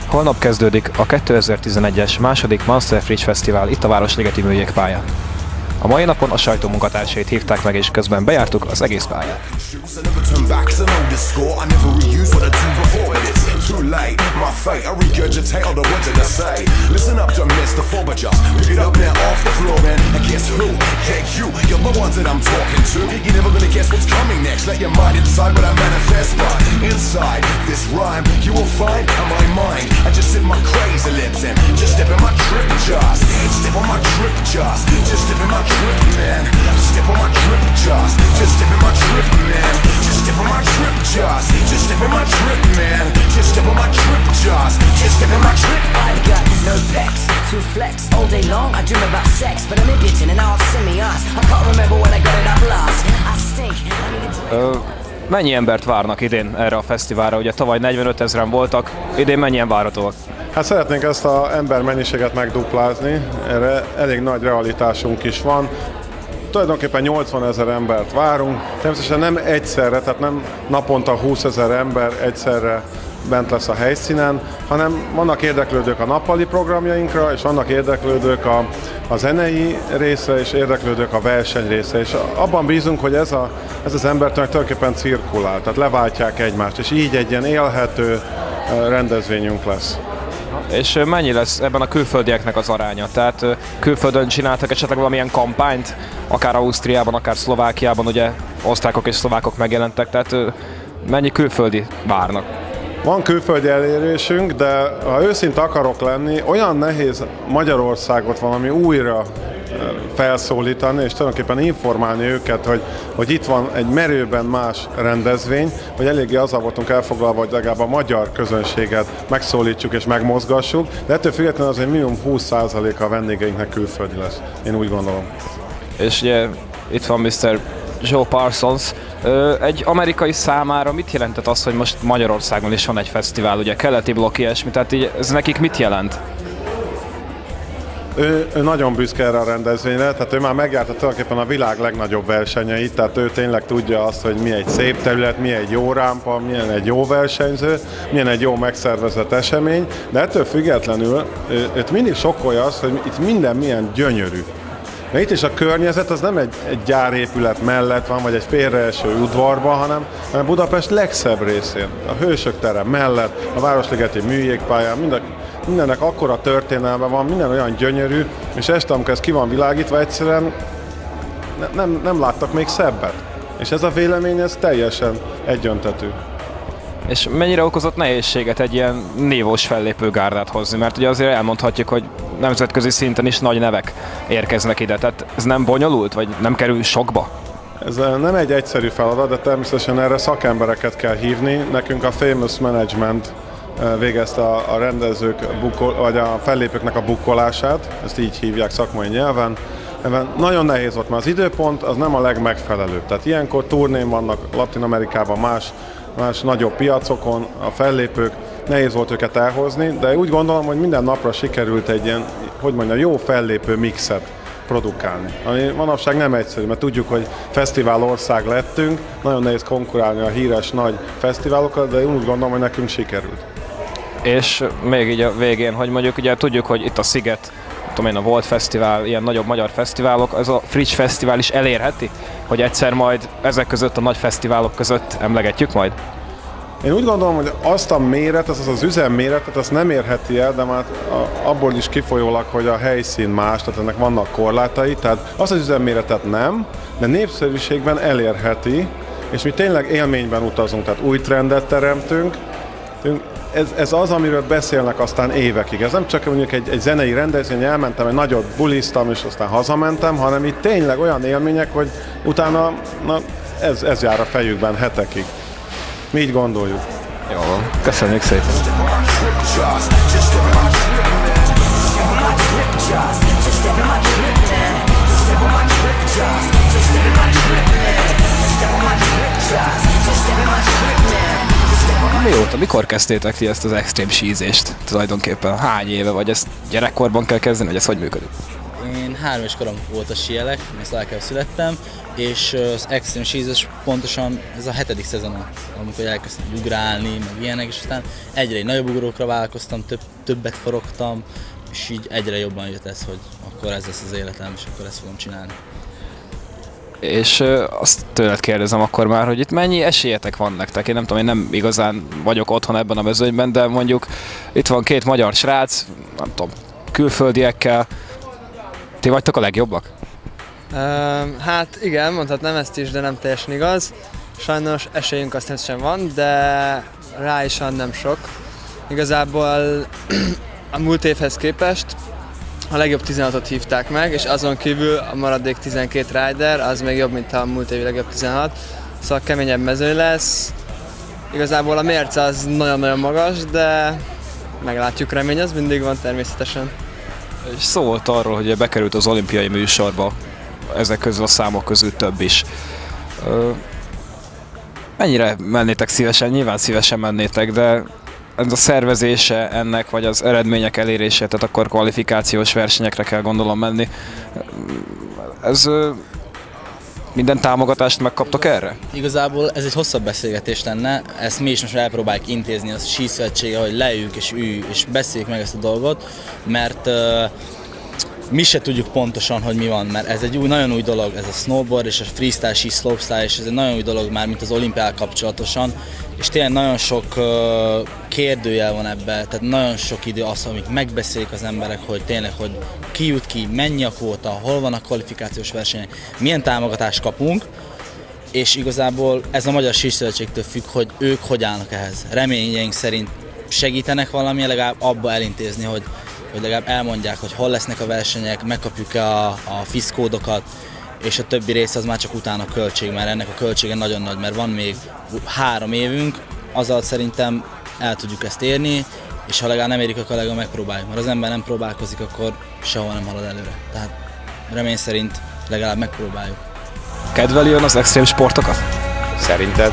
Holnap kezdődik a 2011-es második Monster Fridge Fesztivál itt a Városligeti Műjégpályán. A mai napon a sajtó munkatársait hívták meg, és közben bejártuk az egész pályát. Trip, man. Step on my trip, just step in my trip, man. Just step on my trip, just step in my trip, man. Just step on my trip, just step in my trip. I've got no pecs to flex all day long. I dream about sex, but I'm impotent and I'll send me us. I can't remember when I got it up last. I stink. I need a Mennyi embert várnak idén erre a fesztiválra? Ugye tavaly 45 000-en voltak, idén mennyien várhatóak? Hát szeretnénk ezt az embermennyiséget megduplázni, erre elég nagy realitásunk is van. Tulajdonképpen 80 000 embert várunk, természetesen nem egyszerre, tehát nem naponta 20 000 ember egyszerre bent lesz a helyszínen, hanem vannak érdeklődők a nappali programjainkra, és vannak érdeklődők a zenei részre, és érdeklődők a verseny részre, és abban bízunk, hogy ez az embertömeg tulajdonképpen cirkulál, tehát leváltják egymást, és így egy ilyen élhető rendezvényünk lesz. És mennyi lesz ebben a külföldieknek az aránya? Tehát külföldön csináltak esetleg valamilyen kampányt, akár Ausztriában, akár Szlovákiában, ugye osztrákok és szlovákok megjelentek, tehát mennyi külföldi várnak? Van külföldi elérésünk, de ha őszinte akarok lenni, olyan nehéz Magyarországot valami újra felszólítani, és tulajdonképpen informálni őket, hogy itt van egy merőben más rendezvény, hogy eléggé azzal voltunk elfoglalva, hogy legalább a magyar közönséget megszólítsuk és megmozgassuk, de ettől függetlenül azért minimum 20%-a a vendégeinknek külföldi lesz. Én úgy gondolom. És ugye itt van Mr. Joe Parsons. Egy amerikai számára mit jelentett az, hogy most Magyarországon is van egy fesztivál, ugye keleti blokk ilyesmi, tehát így, ez nekik mit jelent? Ő nagyon büszke erre a rendezvényre, tehát ő már megjárta tulajdonképpen a világ legnagyobb versenyeit, tehát ő tényleg tudja azt, hogy mi egy szép terület, mi egy jó rámpa, milyen egy jó versenyző, milyen egy jó megszervezett esemény, de ettől függetlenül őt mindig sokkolja az, hogy itt minden milyen gyönyörű. Mert itt is a környezet az nem egy gyárépület mellett van, vagy egy félreeső udvarban, hanem Budapest legszebb részén, a Hősök tere mellett, a Városligeti Műjégpályán, mindennek akkora történelme van, minden olyan gyönyörű, és este, amikor ez ki van világítva, egyszerűen nem láttak még szebbet. És ez a vélemény, ez teljesen egyöntetű. És mennyire okozott nehézséget egy ilyen nívós fellépő gárdát hozni? Mert ugye azért elmondhatjuk, hogy nemzetközi szinten is nagy nevek érkeznek ide. Tehát ez nem bonyolult, vagy nem kerül sokba? Ez nem egy egyszerű feladat, de természetesen erre szakembereket kell hívni. Nekünk a Famous Management végezte a rendezők, vagy a fellépőknek a bukkolását, ezt így hívják szakmai nyelven. Ebben nagyon nehéz volt, mert az időpont az nem a legmegfelelőbb. Tehát ilyenkor turnén vannak Latin-Amerikában, más nagyobb piacokon a fellépők, nehéz volt őket elhozni, de úgy gondolom, hogy minden napra sikerült egy ilyen, jó fellépő mixet produkálni. Ami manapság nem egyszerű, mert tudjuk, hogy fesztivál ország lettünk, nagyon nehéz konkurálni a híres nagy fesztiválokkal, de én úgy gondolom, hogy nekünk sikerült. És még így a végén, hogy mondjuk ugye tudjuk, hogy itt a Sziget, tudom én, a Volt Fesztivál, ilyen nagyobb magyar fesztiválok, az a Fridge Fesztivál is elérheti, hogy egyszer majd ezek között a nagy fesztiválok között emlegetjük majd? Én úgy gondolom, hogy azt a méretet, az üzemméretet, azt nem érheti el, de már abból is kifolyólag, hogy a helyszín más, tehát ennek vannak korlátai, tehát azt az üzemméretet nem, de népszerűségben elérheti, és mi tényleg élményben utazunk, tehát új trendet teremtünk. Ez az, amiről beszélnek aztán évekig. Ez nem csak mondjuk egy zenei rendezvény, elmentem, egy nagyot buliztam, és aztán hazamentem, hanem itt tényleg olyan élmények, hogy utána ez jár a fejükben hetekig. Mi így gondoljuk. Jó van. Köszönjük szépen. Mikor kezdtétek ti ezt az extrém sízést tulajdonképpen? Hány éve? Vagy ezt gyerekkorban kell kezdeni? Vagy ez hogy működik? Én 3 éves korom óta síelek, én Szlovákiában születtem, és az extrém sízés pontosan ez a 7. szezonon, amikor elkezdtem ugrálni, meg ilyenek, és aztán egyre nagyobb ugrókra vállalkoztam, többet forogtam, és így egyre jobban jött ez, hogy akkor ez lesz az életem, és akkor ezt fogom csinálni. És azt tőled kérdezem akkor már, hogy itt mennyi esélyetek van nektek? Én nem tudom, én nem igazán vagyok otthon ebben a mezőnyben, de mondjuk itt van 2 magyar srác, nem tudom, külföldiekkel. Ti vagytok a legjobbak? Hát igen, mondhatnám ezt is, de nem teljesen igaz. Sajnos esélyünk azt sem van, de rá is van nem sok. Igazából a múlt évhez képest a legjobb 16-ot hívták meg, és azon kívül a maradék 12 rider, az még jobb, mint a múlt évi legjobb 16. Szóval keményebb mezőny lesz. Igazából a mérce az nagyon-nagyon magas, de meglátjuk, remény az mindig van természetesen. És szó volt arról, hogy bekerült az olimpiai műsorba, ezek közül a számok közül több is. Mennyire mennétek szívesen? Nyilván szívesen mennétek, de ez a szervezése ennek, vagy az eredmények elérése, tehát akkor kvalifikációs versenyekre kell gondolom menni. Ez minden támogatást megkaptok erre? Igazából ez egy hosszabb beszélgetés lenne, ezt mi is most elpróbáljuk intézni a síszövetséggel, hogy leüljünk és beszéljük meg ezt a dolgot, mert mi se tudjuk pontosan, hogy mi van, mert ez egy nagyon új dolog, ez a snowboard és a freestyle sí, slopestyle, és ez egy nagyon új dolog már, mint az olimpiával kapcsolatosan, és tényleg nagyon sok kérdőjel van ebbe, tehát nagyon sok idő az, amik megbeszélik az emberek, hogy tényleg, hogy ki jut ki, mennyi a kvóta, hol van a kvalifikációs versenyek, milyen támogatást kapunk, és igazából ez a Magyar Síszövetségtől függ, hogy ők hogy állnak ehhez. Reményeink szerint segítenek valami, legalább abba elintézni, hogy legalább elmondják, hogy hol lesznek a versenyek, megkapjuk-e a FIS kódokat, és a többi rész az már csak utána költség, mert ennek a költsége nagyon nagy, mert van még 3 évünk, azzal szerintem el tudjuk ezt érni, és ha legalább nem érik, akkor legalább megpróbáljuk, mert az ember nem próbálkozik, akkor sehol nem halad előre. Tehát remény szerint legalább megpróbáljuk. Kedveli ön az extrém sportokat? Szerinted?